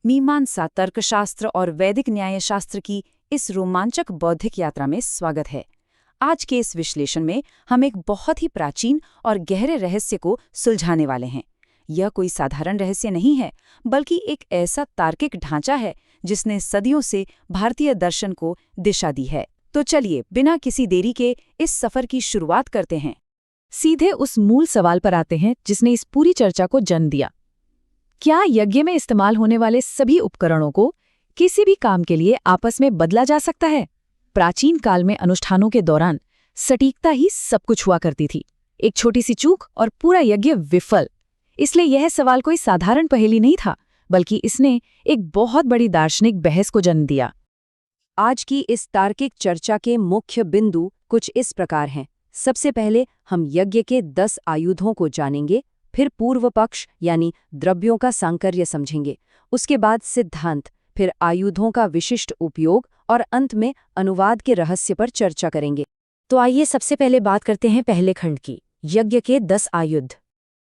मीमांसा, तर्कशास्त्र और वैदिक न्यायशास्त्र की इस रोमांचक बौद्धिक यात्रा में स्वागत है। आज के इस विश्लेषण में हम एक बहुत ही प्राचीन और गहरे रहस्य को सुलझाने वाले हैं। यह कोई साधारण रहस्य नहीं है, बल्कि एक ऐसा तार्किक ढांचा है जिसने सदियों से भारतीय दर्शन को दिशा दी है। तो चलिए, बिना किसी देरी के इस सफर की शुरुआत करते हैं। सीधे उस मूल सवाल पर आते हैं जिसने इस पूरी चर्चा को जन्म दिया। क्या यज्ञ में इस्तेमाल होने वाले सभी उपकरणों को किसी भी काम के लिए आपस में बदला जा सकता है? प्राचीन काल में अनुष्ठानों के दौरान सटीकता ही सब कुछ हुआ करती थी। एक छोटी सी चूक और पूरा यज्ञ विफल। इसलिए यह सवाल कोई साधारण पहेली नहीं था, बल्कि इसने एक बहुत बड़ी दार्शनिक बहस को जन्म दिया। आज की इस तार्किक चर्चा के मुख्य बिंदु कुछ इस प्रकार हैं। सबसे पहले हम यज्ञ के 10 आयुधों को जानेंगे, फिर पूर्व पक्ष यानी द्रव्यों का सांकर्य समझेंगे, उसके बाद सिद्धांत, फिर आयुधों का विशिष्ट उपयोग और अंत में अनुवाद के रहस्य पर चर्चा करेंगे। तो आइए सबसे पहले बात करते हैं पहले खंड की, यज्ञ के 10 आयुध।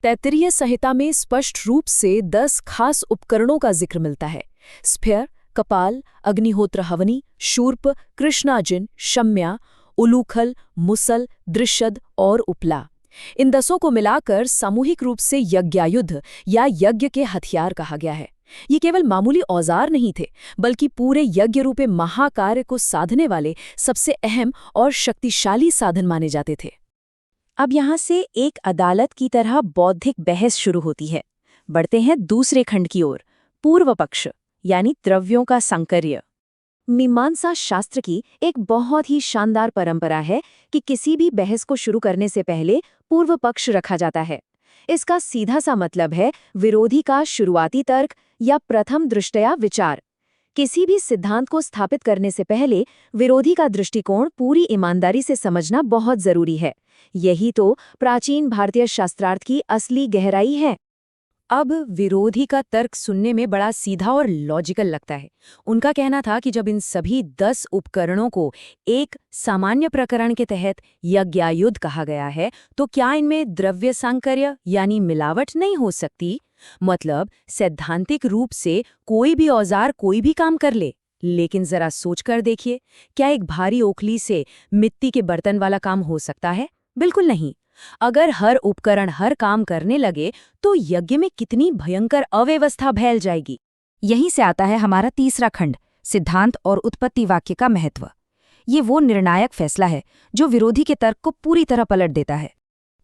तैत्तिरीय संहिता में स्पष्ट रूप से 10 खास उपकरणों का जिक्र मिलता है। स्फेयर, कपाल, अग्निहोत्र हवनी, शूर्प, कृष्णाजिन, शम्या, उलूखल, मुसल, दृश्यद और उपला। इन 10 को मिलाकर सामूहिक रूप से यज्ञायुध या यज्ञ के हथियार कहा गया है। ये केवल मामूली औजार नहीं थे, बल्कि पूरे यज्ञ रूपे महाकार्य को साधने वाले सबसे अहम और शक्तिशाली साधन माने जाते थे। अब यहाँ से एक अदालत की तरह बौद्धिक बहस शुरू होती है। बढ़ते हैं दूसरे खंड की ओर, पूर्व पक्ष यानी द्रव्यों का सांकर्य। मीमांसा शास्त्र की एक बहुत ही शानदार परंपरा है कि किसी भी बहस को शुरू करने से पहले पूर्व पक्ष रखा जाता है। इसका सीधा सा मतलब है विरोधी का शुरुआती तर्क या प्रथम दृष्टया विचार। किसी भी सिद्धांत को स्थापित करने से पहले विरोधी का दृष्टिकोण पूरी ईमानदारी से समझना बहुत जरूरी है। यही तो प्राचीन भारतीय शास्त्रार्थ की असली गहराई है। अब विरोधी का तर्क सुनने में बड़ा सीधा और लॉजिकल लगता है। उनका कहना था कि जब इन सभी 10 उपकरणों को एक सामान्य प्रकरण के तहत यज्ञायुध कहा गया है, तो क्या इनमें द्रव्य सांकर्य यानी मिलावट नहीं हो सकती? मतलब सैद्धांतिक रूप से कोई भी औजार कोई भी काम कर ले, लेकिन जरा सोचकर देखिए, क्या एक भारी ओखली से मिट्टी के बर्तन वाला काम हो सकता है? बिल्कुल नहीं। अगर हर उपकरण हर काम करने लगे तो यज्ञ में कितनी भयंकर अव्यवस्था फैल जाएगी। यहीं से आता है हमारा तीसरा खंड, सिद्धांत और उत्पत्ति वाक्य का महत्व। ये वो निर्णायक फैसला है जो विरोधी के तर्क को पूरी तरह पलट देता है।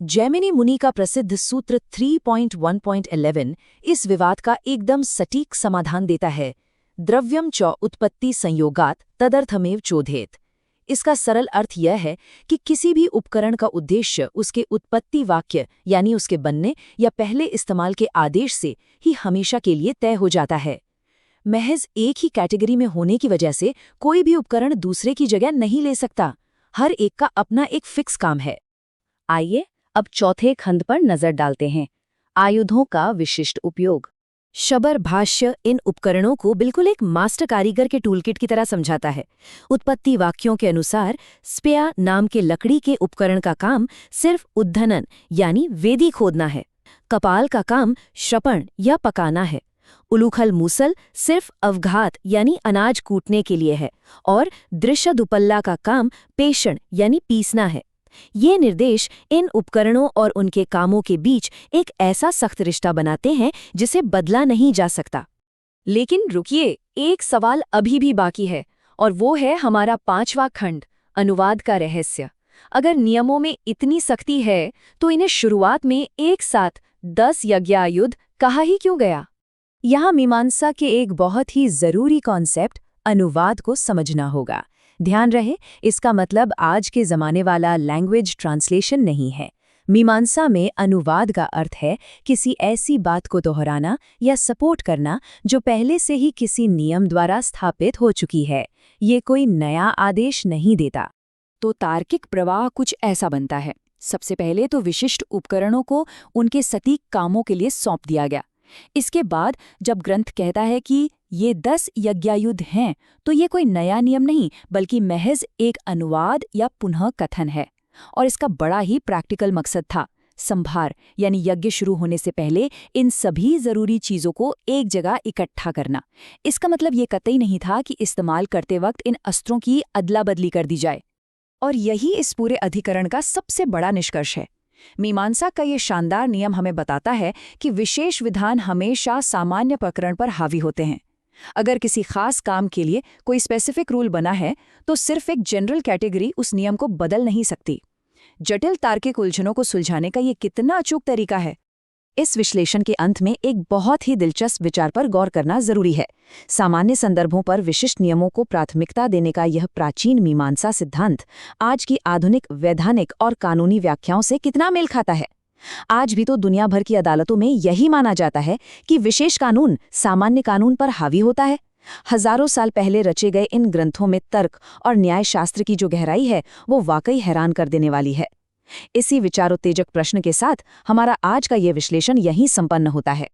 जैमिनी मुनि का प्रसिद्ध सूत्र 3.1.11 इस विवाद का एकदम सटीक समाधान देता है। द्रव्यम च उत्पत्ति संयोगात तदर्थमेव चोदेत। इसका सरल अर्थ यह है कि किसी भी उपकरण का उद्देश्य उसके उत्पत्ति वाक्य यानी उसके बनने या पहले इस्तेमाल के आदेश से ही हमेशा के लिए तय हो जाता है। महज एक ही कैटेगरी में होने की वजह से कोई भी उपकरण दूसरे की जगह नहीं ले सकता। हर एक का अपना एक फिक्स काम है। आइए अब चौथे खंड पर नजर डालते हैं, आयुधों का विशिष्ट उपयोग। शबर भाष्य इन उपकरणों को बिल्कुल एक मास्टर कारीगर के टूलकिट की तरह समझाता है। उत्पत्ति वाक्यों के अनुसार स्पेया नाम के लकड़ी के उपकरण का काम सिर्फ उद्धनन यानी वेदी खोदना है। कपाल का काम श्रपण या पकाना है। उलूखल मूसल सिर्फ अवघात यानी अनाज कूटने के लिए है, और दृश्यदुपल्ला का काम पेषण यानी पीसना है। ये निर्देश इन उपकरणों और उनके कामों के बीच एक ऐसा सख्त रिश्ता बनाते हैं जिसे बदला नहीं जा सकता। लेकिन रुकिए, एक सवाल अभी भी बाकी है, और वो है हमारा 5वां खंड, अनुवाद का रहस्य। अगर नियमों में इतनी सख्ती है तो इन्हें शुरुआत में एक साथ 10 यज्ञायुध कहा ही क्यों गया? यहाँ मीमांसा के एक बहुत ही जरूरी कॉन्सेप्ट अनुवाद को समझना होगा। ध्यान रहे, इसका मतलब आज के जमाने वाला लैंग्वेज ट्रांसलेशन नहीं है। मीमांसा में अनुवाद का अर्थ है किसी ऐसी बात को दोहराना या सपोर्ट करना जो पहले से ही किसी नियम द्वारा स्थापित हो चुकी है। ये कोई नया आदेश नहीं देता। तो तार्किक प्रवाह कुछ ऐसा बनता है। सबसे पहले तो विशिष्ट उपकरणों को उनके सटीक कामों के लिए सौंप दिया गया। इसके बाद जब ग्रंथ कहता है कि ये 10 यज्ञायुध हैं, तो ये कोई नया नियम नहीं, बल्कि महज एक अनुवाद या पुनः कथन है। और इसका बड़ा ही प्रैक्टिकल मकसद था, संभार यानी यज्ञ शुरू होने से पहले इन सभी जरूरी चीजों को एक जगह इकट्ठा करना। इसका मतलब ये कतई नहीं था कि इस्तेमाल करते वक्त इन अस्त्रों की अदला बदली कर दी जाए। और यही इस पूरे अधिकरण का सबसे बड़ा निष्कर्ष है। मीमांसा का ये शानदार नियम हमें बताता है कि विशेष विधान हमेशा सामान्य प्रकरण पर हावी होते हैं। अगर किसी खास काम के लिए कोई स्पेसिफिक रूल बना है तो सिर्फ एक जनरल कैटेगरी उस नियम को बदल नहीं सकती। जटिल तार्किक उलझनों को सुलझाने का ये कितना अचूक तरीका है। इस विश्लेषण के अंत में एक बहुत ही दिलचस्प विचार पर गौर करना जरूरी है। सामान्य संदर्भों पर विशिष्ट नियमों को प्राथमिकता देने का यह प्राचीन मीमांसा सिद्धांत आज की आधुनिक वैधानिक और कानूनी व्याख्याओं से कितना मेल खाता है। आज भी तो दुनिया भर की अदालतों में यही माना जाता है कि विशेष कानून सामान्य कानून पर हावी होता है। हजारों साल पहले रचे गए इन ग्रंथों में तर्क और न्यायशास्त्र की जो गहराई है वो वाकई हैरान कर देने वाली है। इसी विचारोत्तेजक प्रश्न के साथ हमारा आज का ये विश्लेषण यहीं संपन्न होता है।